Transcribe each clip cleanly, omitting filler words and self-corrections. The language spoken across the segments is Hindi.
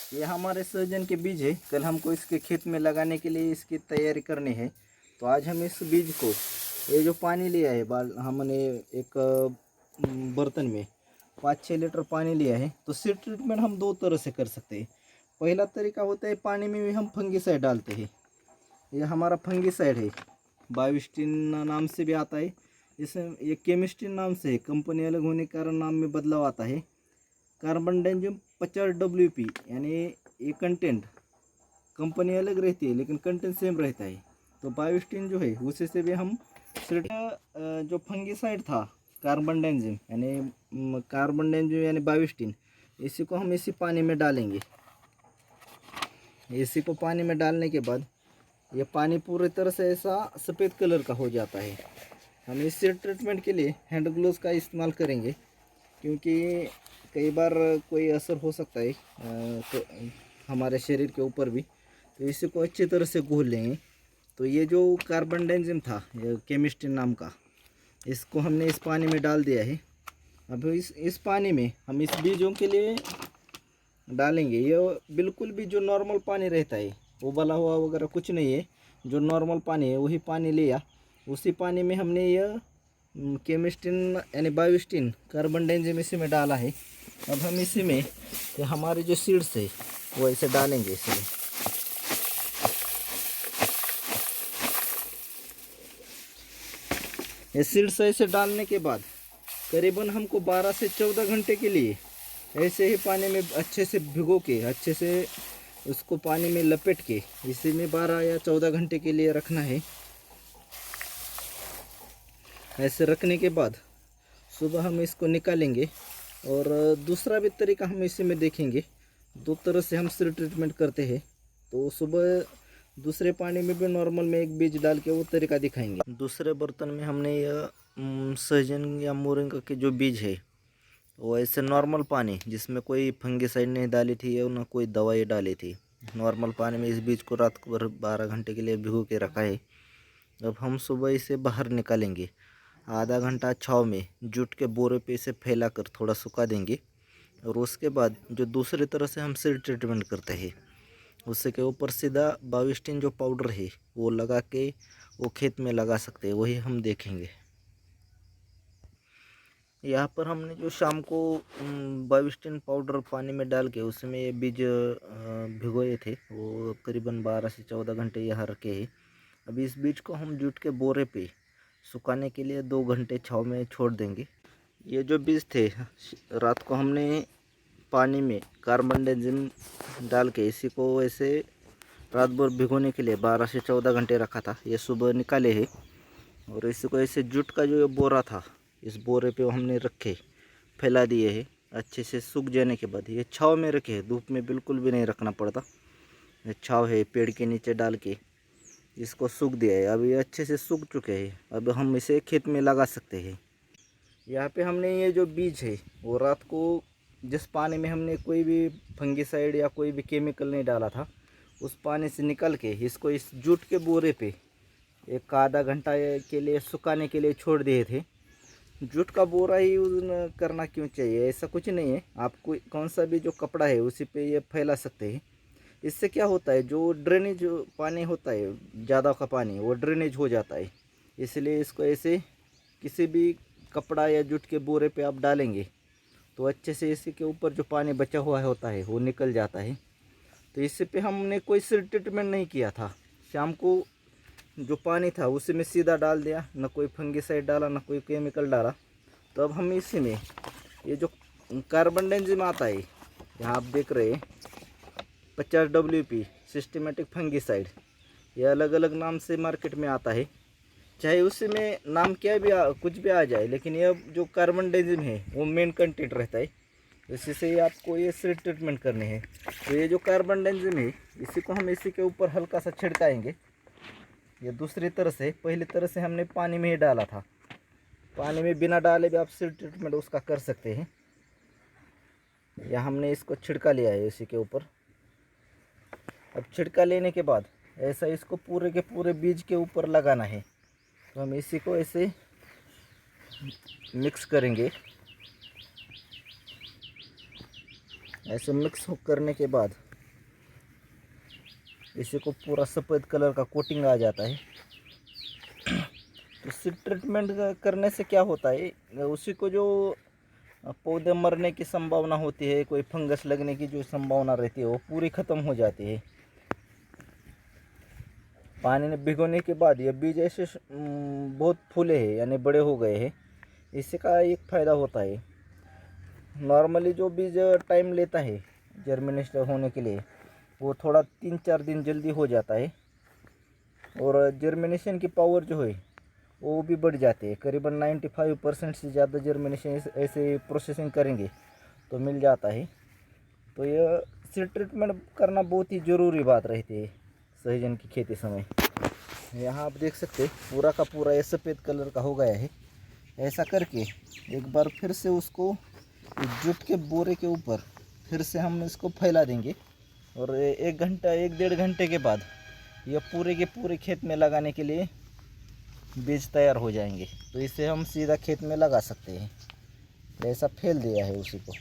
ये हमारे सहजन के बीज है। कल हमको इसके खेत में लगाने के लिए इसकी तैयारी करनी है। तो आज हम इस बीज को, ये जो पानी लिया है हमने एक बर्तन में 5-6 लीटर पानी लिया है। तो सीड ट्रीटमेंट हम दो तरह से कर सकते हैं। पहला तरीका होता है पानी में भी हम फंगीसाइड डालते हैं। ये हमारा फंगीसाइड है, बाविस्टिन नाम से भी आता है। इसमें ये केमिस्ट्री नाम से है, कंपनी अलग होने के कारण नाम में बदलाव आता है। कार्बनडाइजियम 50 WP, यानी ये कंटेंट कंपनी अलग रहती है लेकिन कंटेंट सेम रहता है। तो बाविस्टिन जो है उसी से भी हम जो फंगीसाइड था कार्बनडाइजियम यानी बाविस्टिन, इसी को हम इसी पानी में डालेंगे। इसी को पानी में डालने के बाद ये पानी पूरी तरह से ऐसा सफ़ेद कलर का हो जाता है। हम इस सीड ट्रीटमेंट के लिए हैंड ग्लोव्स का इस्तेमाल करेंगे, क्योंकि कई बार कोई असर हो सकता है तो हमारे शरीर के ऊपर भी। तो इसी को अच्छी तरह से घोल लेंगे। तो ये जो कार्बनडाइजियम था, ये केमिस्ट्री नाम का, इसको हमने इस पानी में डाल दिया है। अब इस पानी में हम इस बीजों के लिए डालेंगे। ये बिल्कुल भी जो नॉर्मल पानी रहता है, उबला हुआ वगैरह कुछ नहीं है, जो नॉर्मल पानी है वही पानी लिया। उसी पानी में हमने यह केमिस्टिन यानी बाविस्टिन कार्बनडाइजियम इसी में डाला है। अब हम इसी में ये हमारे जो सीड्स है वो ऐसे डालेंगे इसमें। ये सीड्स ऐसे डालने के बाद करीबन हमको 12 से 14 घंटे के लिए ऐसे ही पानी में अच्छे से भिगो के, अच्छे से उसको पानी में लपेट के इसी में 12 या 14 घंटे के लिए रखना है। ऐसे रखने के बाद सुबह हम इसको निकालेंगे। और दूसरा भी तरीका हम इसी में देखेंगे। दो तरह से हम सीड ट्रीटमेंट करते हैं। तो सुबह दूसरे पानी में भी नॉर्मल में एक बीज डाल के वो तरीका दिखाएंगे। दूसरे बर्तन में हमने यह सहजन या मोरिंगा के जो बीज है वो ऐसे नॉर्मल पानी, जिसमें कोई फंगीसाइड नहीं डाली थी या ना कोई दवाई डाली थी, नॉर्मल पानी में इस बीज को रात को 12 घंटे के लिए भिगो के रखा है। अब हम सुबह इसे बाहर निकालेंगे। आधा घंटा छाँव में जूट के बोरे पे इसे फैला कर थोड़ा सुखा देंगे। और उसके बाद जो दूसरी तरह से हम सीड ट्रीटमेंट करते हैं, उससे के ऊपर सीधा बाविस्टिन जो पाउडर है वो लगा के वो खेत में लगा सकते हैं, वही हम देखेंगे। यहाँ पर हमने जो शाम को बाविस्टिन पाउडर पानी में डाल के उसमें ये बीज भिगोए थे, वो करीबन 12 से 14 घंटे यहाँ रखे हैं। अभी इस बीज को हम जूट के बोरे पे सुखाने के लिए 2 घंटे छाँव में छोड़ देंगे। ये जो बीज थे रात को हमने पानी में कार्बनडाइजियम डाल के इसी को ऐसे रात भर भिगोने के लिए 12 से 14 घंटे रखा था। ये सुबह निकाले हैं और इसी को ऐसे जूट का जो बोरा था इस बोरे पे हमने रखे, फैला दिए हैं। अच्छे से सूख जाने के बाद ये छाँव में रखे हैं, धूप में बिल्कुल भी नहीं रखना पड़ता। ये छाँव है, पेड़ के नीचे डाल के इसको सूख दिया है। अब ये अच्छे से सूख चुके हैं। अब हम इसे खेत में लगा सकते हैं। यहाँ पे हमने ये जो बीज है वो रात को जिस पानी में हमने कोई भी फंगीसाइड या कोई भी केमिकल नहीं डाला था, उस पानी से निकल के इसको इस जूट के बोरे पे एक आधा घंटा के लिए सुखाने के लिए छोड़ दिए थे। जूट का बोरा ही यूज़ करना क्यों चाहिए, ऐसा कुछ नहीं है। आप कोई कौन सा भी जो कपड़ा है उसी पे ये फैला सकते हैं। इससे क्या होता है, जो ड्रेनेज पानी होता है, ज़्यादा का पानी वो ड्रेनेज हो जाता है। इसलिए इसको ऐसे किसी भी कपड़ा या जूट के बोरे पे आप डालेंगे तो अच्छे से इसी के ऊपर जो पानी बचा हुआ होता है वो निकल जाता है। तो इसी पे हमने कोई सीड ट्रीटमेंट नहीं किया था। शाम को जो पानी था उसी में सीधा डाल दिया, ना कोई फंगीसाइड डाला ना कोई केमिकल डाला। तो अब हम इसी में ये जो कार्बनडाइजियम आता है, यहाँ आप देख रहे हैं 50 WP सिस्टमेटिक फंगीसाइड, ये अलग अलग नाम से मार्केट में आता है। चाहे उसी में नाम क्या भी कुछ भी आ जाए, लेकिन यह जो कार्बनडाइजियम है वो मेन कंटेंट रहता है। इसी से ही आपको ये सीड ट्रीटमेंट करने हैं। तो ये जो कार्बनडाइजियम है इसी को हम इसी के ऊपर हल्का सा छिड़काएंगे। ये दूसरी तरह से, पहली तरह से हमने पानी में ही डाला था। पानी में बिना डाले भी आप सीड ट्रीटमेंट उसका कर सकते हैं। या हमने इसको छिड़का लिया है इसी के ऊपर। अब छिड़का लेने के बाद ऐसा इसको पूरे के पूरे बीज के ऊपर लगाना है। तो हम इसी को ऐसे मिक्स करेंगे। ऐसे मिक्स करने के बाद इसी को पूरा सफ़ेद कलर का कोटिंग आ जाता है। तो सीड ट्रीटमेंट करने से क्या होता है, उसी को जो पौधे मरने की संभावना होती है, कोई फंगस लगने की जो संभावना रहती है वो पूरी ख़त्म हो जाती है। पानी में भिगोने के बाद ये बीज ऐसे बहुत फूले हैं यानी बड़े हो गए हैं। इससे का एक फ़ायदा होता है, नॉर्मली जो बीज टाइम लेता है जर्मिनेट होने के लिए वो थोड़ा 3-4 दिन जल्दी हो जाता है, और जर्मिनेशन की पावर जो है वो भी बढ़ जाती है। करीबन 95% से ज़्यादा जर्मिनेशन ऐसे प्रोसेसिंग करेंगे तो मिल जाता है। तो यह सीड ट्रीटमेंट करना बहुत ही ज़रूरी बात रहती है सहजन की खेती समय। यहाँ आप देख सकते हैं पूरा का पूरा ये सफ़ेद कलर का हो गया है। ऐसा करके एक बार फिर से उसको जूट के बोरे के ऊपर फिर से हम इसको फैला देंगे, और 1-1.5 घंटे के बाद यह पूरे के पूरे खेत में लगाने के लिए बीज तैयार हो जाएंगे। तो इसे हम सीधा खेत में लगा सकते हैं। ऐसा फैल दिया है उसी को।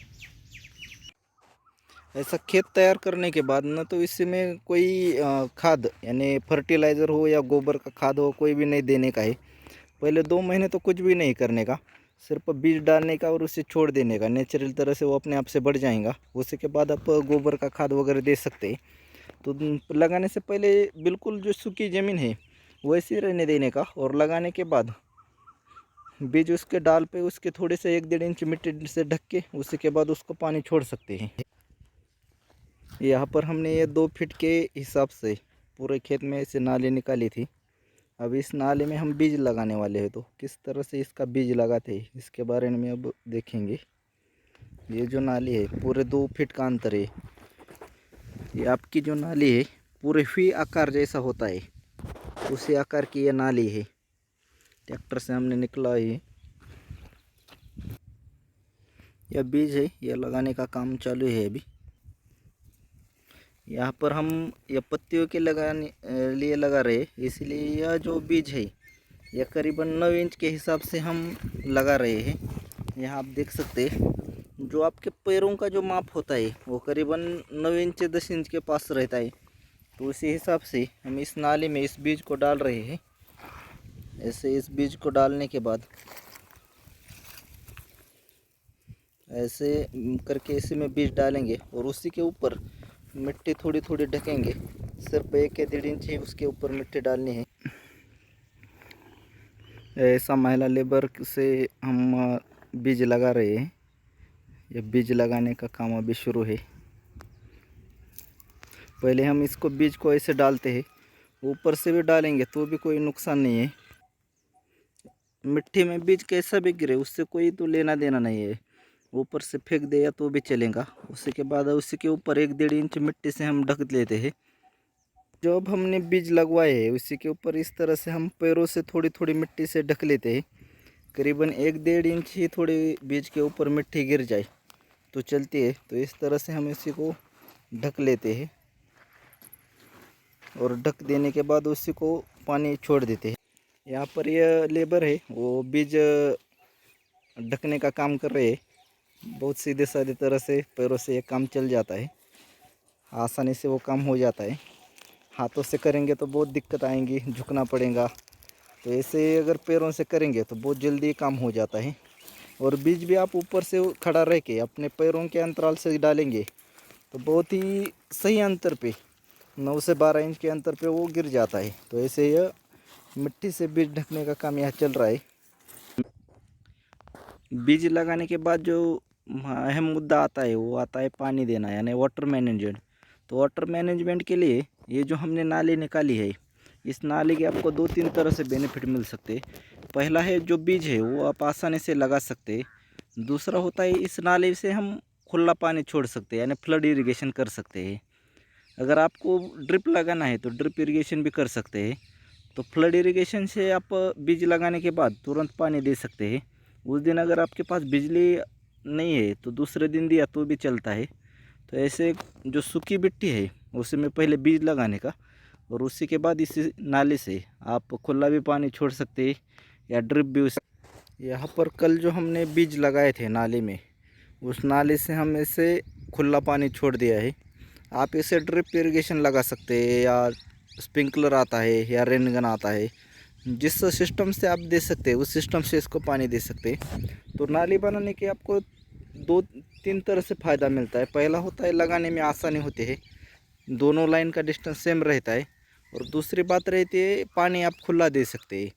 ऐसा खेत तैयार करने के बाद न तो इसमें कोई खाद यानी फर्टिलाइज़र हो या गोबर का खाद हो कोई भी नहीं देने का है। पहले 2 महीने तो कुछ भी नहीं करने का, सिर्फ बीज डालने का और उसे छोड़ देने का। नेचुरल तरह से वो अपने आप से बढ़ जाएगा। उसी के बाद आप गोबर का खाद वगैरह दे सकते हैं। तो लगाने से पहले बिल्कुल जो सूखी ज़मीन है वैसे रहने देने का, और लगाने के बाद बीज उसके डाल पे उसके थोड़े से 1-1.5 इंच मिट्टी से ढक के उसी के बाद उसको पानी छोड़ सकते हैं। यहाँ पर हमने ये 2 फीट के हिसाब से पूरे खेत में ऐसे नाली निकाली थी। अब इस नाले में हम बीज लगाने वाले हैं। तो किस तरह से इसका बीज लगाते हैं इसके बारे में अब देखेंगे। ये जो नाली है पूरे 2 फीट का अंतर है। ये आपकी जो नाली है पूरे वी आकार जैसा होता है, उसी आकार की ये नाली है। ट्रैक्टर से हमने निकला है। यह बीज है, यह लगाने का काम चालू है अभी। यहाँ पर हम यह पत्तियों के लगाने लिए लगा रहे, इसलिए यह जो बीज है यह करीबन 9 इंच के हिसाब से हम लगा रहे हैं। यहाँ आप देख सकते हैं जो आपके पैरों का जो माप होता है वो करीबन 9 इंच 10 इंच के पास रहता है। तो उसी हिसाब से हम इस नाली में इस बीज को डाल रहे हैं। ऐसे इस बीज को डालने के बाद ऐसे करके इसी में बीज डालेंगे, और उसी के ऊपर मिट्टी थोड़ी थोड़ी ढकेंगे। सिर्फ 1-1.5 इंच ही उसके ऊपर मिट्टी डालनी है। ऐसा महिला लेबर से हम बीज लगा रहे हैं। यह बीज लगाने का काम अभी शुरू है। पहले हम इसको बीज को ऐसे डालते हैं, ऊपर से भी डालेंगे तो भी कोई नुकसान नहीं है। मिट्टी में बीज कैसा भी गिरे उससे कोई तो लेना देना नहीं है। ऊपर से फेंक दिया तो भी चलेगा। उसी के बाद उसी के ऊपर 1-1.5 इंच मिट्टी से हम ढक लेते हैं। जो अब हमने बीज लगवाए हैं उसी के ऊपर इस तरह से हम पैरों से थोड़ी थोड़ी मिट्टी से ढक लेते हैं। करीबन 1-1.5 इंच ही थोड़ी बीज के ऊपर मिट्टी गिर जाए तो चलती है। तो इस तरह से हम इसी को ढक लेते हैं, और ढक देने के बाद उसी को पानी छोड़ देते हैं। यहाँ पर यह लेबर है वो बीज ढकने का काम कर रहे हैं। बहुत सीधे साधे तरह से पैरों से ये काम चल जाता है, आसानी से वो काम हो जाता है। हाथों से करेंगे तो बहुत दिक्कत आएंगी, झुकना पड़ेगा। तो ऐसे अगर पैरों से करेंगे तो बहुत जल्दी काम हो जाता है। और बीज भी आप ऊपर से खड़ा रह के अपने पैरों के अंतराल से डालेंगे तो बहुत ही सही अंतर पे 9 से 12 इंच के अंतर पे वो गिर जाता है। तो ऐसे यह मिट्टी से बीज ढकने का काम यहाँ चल रहा है। बीज लगाने के बाद जो अहम मुद्दा आता है वो आता है पानी देना यानी वाटर मैनेजमेंट। तो वाटर मैनेजमेंट के लिए ये जो हमने नाली निकाली है, इस नाली के आपको 2-3 तरह से बेनिफिट मिल सकते हैं। पहला है जो बीज है वो आप आसानी से लगा सकते हैं। दूसरा होता है इस नाली से हम खुला पानी छोड़ सकते हैं यानी फ्लड इरिगेशन कर सकते हैं। अगर आपको ड्रिप लगाना है तो ड्रिप इरिगेशन भी कर सकते हैं। तो फ्लड इरिगेशन से आप बीज लगाने के बाद तुरंत पानी दे सकते हैं। उस दिन अगर आपके पास बिजली नहीं है तो दूसरे दिन दिया तो भी चलता है। तो ऐसे जो सूखी मिट्टी है उसमें पहले बीज लगाने का, और उसी के बाद इसी नाले से आप खुला भी पानी छोड़ सकते हैं या ड्रिप भी। यहाँ पर कल जो हमने बीज लगाए थे नाले में, उस नाले से हम ऐसे खुला पानी छोड़ दिया है। आप इसे ड्रिप इरिगेशन लगा सकते हैं, या स्प्रिंकलर आता है, या रेन गन आता है। जिस सिस्टम से आप दे सकते हैं उस सिस्टम से इसको पानी दे सकते हैं। तो नाली बनाने के आपको 2-3 तरह से फ़ायदा मिलता है। पहला होता है लगाने में आसानी होती है, दोनों लाइन का डिस्टेंस सेम रहता है। और दूसरी बात रहती है पानी आप खुला दे सकते हैं।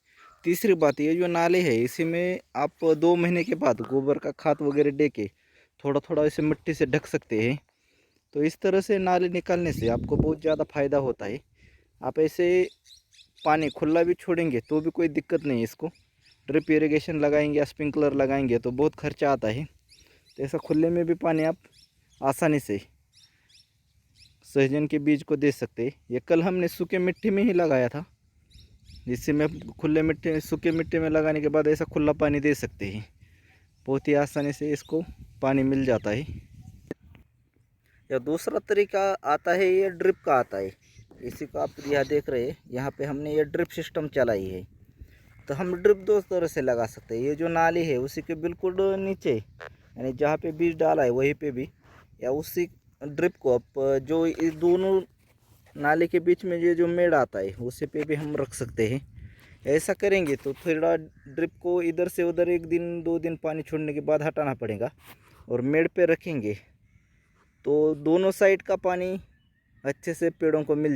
तीसरी बात ये जो नाले है इसी में आप 2 महीने के बाद गोबर का खाद वगैरह दे के थोड़ा थोड़ा इसे मिट्टी से ढक सकते हैं। तो इस तरह से नाले निकालने से आपको बहुत ज़्यादा फ़ायदा होता है। आप ऐसे पानी खुला भी छोड़ेंगे तो भी कोई दिक्कत नहीं है। इसको ड्रिप इरिगेशन लगाएंगे या स्प्रिंकलर लगाएंगे तो बहुत खर्चा आता है। तो ऐसा खुले में भी पानी आप आसानी से सहजन के बीज को दे सकते हैं। ये कल हमने सूखे मिट्टी में ही लगाया था, जिससे मैं खुले मिट्टी में सूखे मिट्टी में लगाने के बाद ऐसा खुला पानी दे सकते हैं। बहुत ही आसानी से इसको पानी मिल जाता है। या दूसरा तरीका आता है, ये ड्रिप का आता है। इसी को आप यहाँ देख रहे हैं, यहाँ पे हमने ये ड्रिप सिस्टम चलाई है। तो हम ड्रिप 2 तरह से लगा सकते हैं। ये जो नाली है उसी के बिल्कुल नीचे, यानी जहाँ पे बीज डाला है वहीं पे भी, या उसी ड्रिप को आप जो इस दोनों नाले के बीच में ये जो मेड़ आता है उसी पे भी हम रख सकते हैं। ऐसा करेंगे तो थोड़ा ड्रिप को इधर से उधर 1 दिन 2 दिन पानी छोड़ने के बाद हटाना पड़ेगा, और मेड़ पे रखेंगे तो दोनों साइड का पानी अच्छे से पेड़ों को मिल